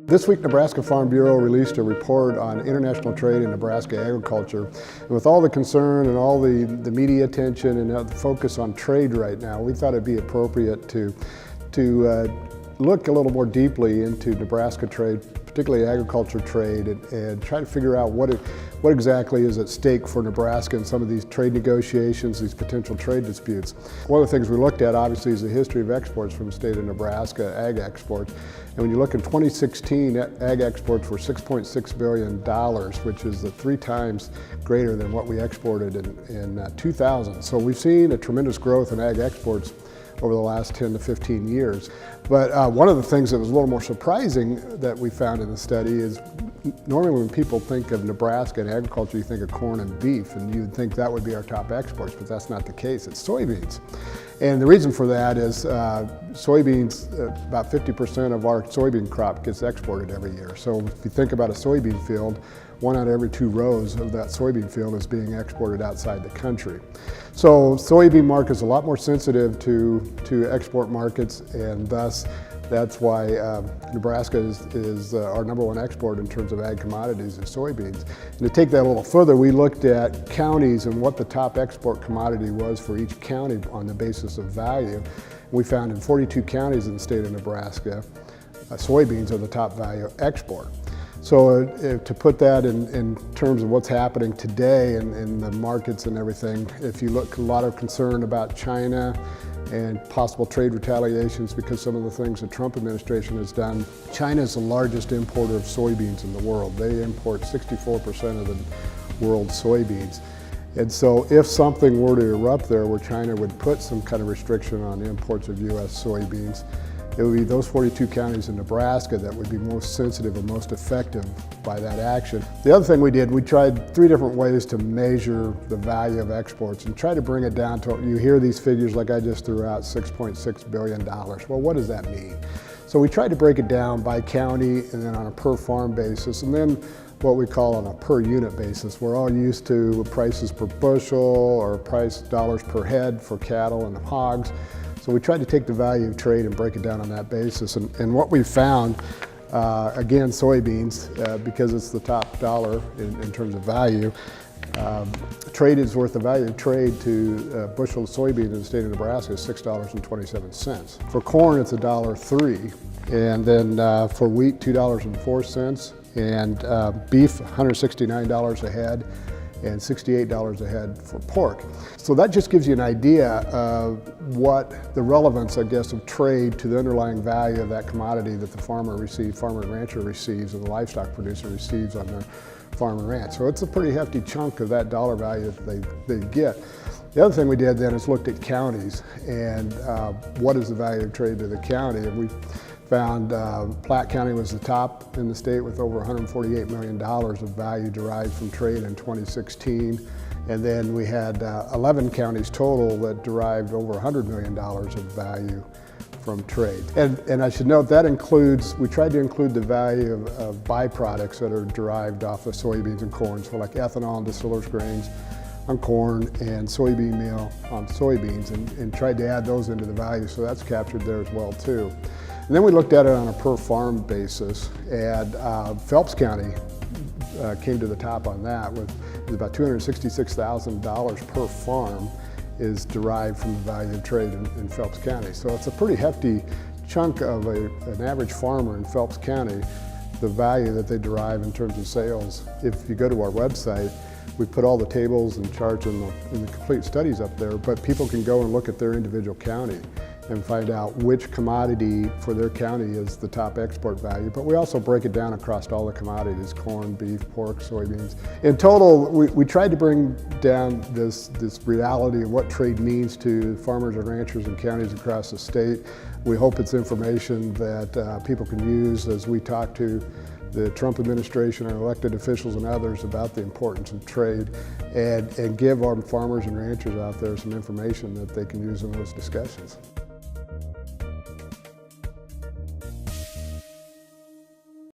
This week, Nebraska Farm Bureau released a report on international trade in Nebraska agriculture. And with all the concern and all the media attention and the focus on trade right now, we thought it'd be appropriate to look a little more deeply into Nebraska trade, particularly agriculture trade, and try to figure out what exactly is at stake for Nebraska in some of these trade negotiations, these potential trade disputes. One of the things we looked at, obviously, is the history of exports from the state of Nebraska, ag exports. And when you look in 2016, ag exports were $6.6 billion, which is 3 times greater than what we exported in 2000. So we've seen a tremendous growth in ag exports over the last 10 to 15 years. But one of the things that was a little more surprising that we found in the study is normally when people think of Nebraska and agriculture, you think of corn and beef, and you'd think that would be our top exports, but that's not the case. It's soybeans. And the reason for that is soybeans, about 50% of our soybean crop gets exported every year. So if you think about a soybean field, 1 out of every 2 rows of that soybean field is being exported outside the country. So soybean market is a lot more sensitive to export markets, and thus that's why Nebraska is our #1 export in terms of ag commodities is soybeans. And to take that a little further, we looked at counties and what the top export commodity was for each county on the basis of value. We found in 42 counties in the state of Nebraska, soybeans are the top value export. So to put that in terms of what's happening today in the markets and everything, if you look, a lot of concern about China and possible trade retaliations because some of the things the Trump administration has done. China is the largest importer of soybeans in the world. They import 64% of the world's soybeans. And so if something were to erupt there where China would put some kind of restriction on imports of U.S. soybeans, it would be those 42 counties in Nebraska that would be most sensitive or most effective by that action. The other thing we did, we tried 3 different ways to measure the value of exports and try to bring it down to, you hear these figures like I just threw out, $6.6 billion. Well, what does that mean? So we tried to break it down by county and then on a per farm basis, and then what we call on a per unit basis. We're all used to prices per bushel or price dollars per head for cattle and hogs. So we tried to take the value of trade and break it down on that basis. And what we found, again, soybeans, because it's the top dollar in terms of value, trade is worth the value of trade to a bushel of soybeans in the state of Nebraska is $6.27. For corn, it's $1.03. And then for wheat, $2.04. And beef, $169 a head. And $68 a head for pork. So that just gives you an idea of what the relevance, I guess, of trade to the underlying value of that commodity that the farmer and rancher receives, and the livestock producer receives on their farm and ranch. So it's a pretty hefty chunk of that dollar value that they get. The other thing we did then is looked at counties and what is the value of trade to the county. And we found Platte County was the top in the state with over $148 million of value derived from trade in 2016. And then we had 11 counties total that derived over $100 million of value from trade. And I should note that includes, we tried to include the value of byproducts that are derived off of soybeans and corn, so like ethanol and distillers grains on corn and soybean meal on soybeans, and tried to add those into the value, so that's captured there as well too. And then we looked at it on a per farm basis, and Phelps County came to the top on that with about $266,000 per farm is derived from the value of trade in Phelps County. So it's a pretty hefty chunk of an average farmer in Phelps County, the value that they derive in terms of sales. If you go to our website, we put all the tables and charts and the complete studies up there, but people can go and look at their individual county and find out which commodity for their county is the top export value. But we also break it down across all the commodities, corn, beef, pork, soybeans. In total, we tried to bring down this reality of what trade means to farmers and ranchers and counties across the state. We hope it's information that people can use as we talk to the Trump administration and elected officials and others about the importance of trade, and give our farmers and ranchers out there some information that they can use in those discussions.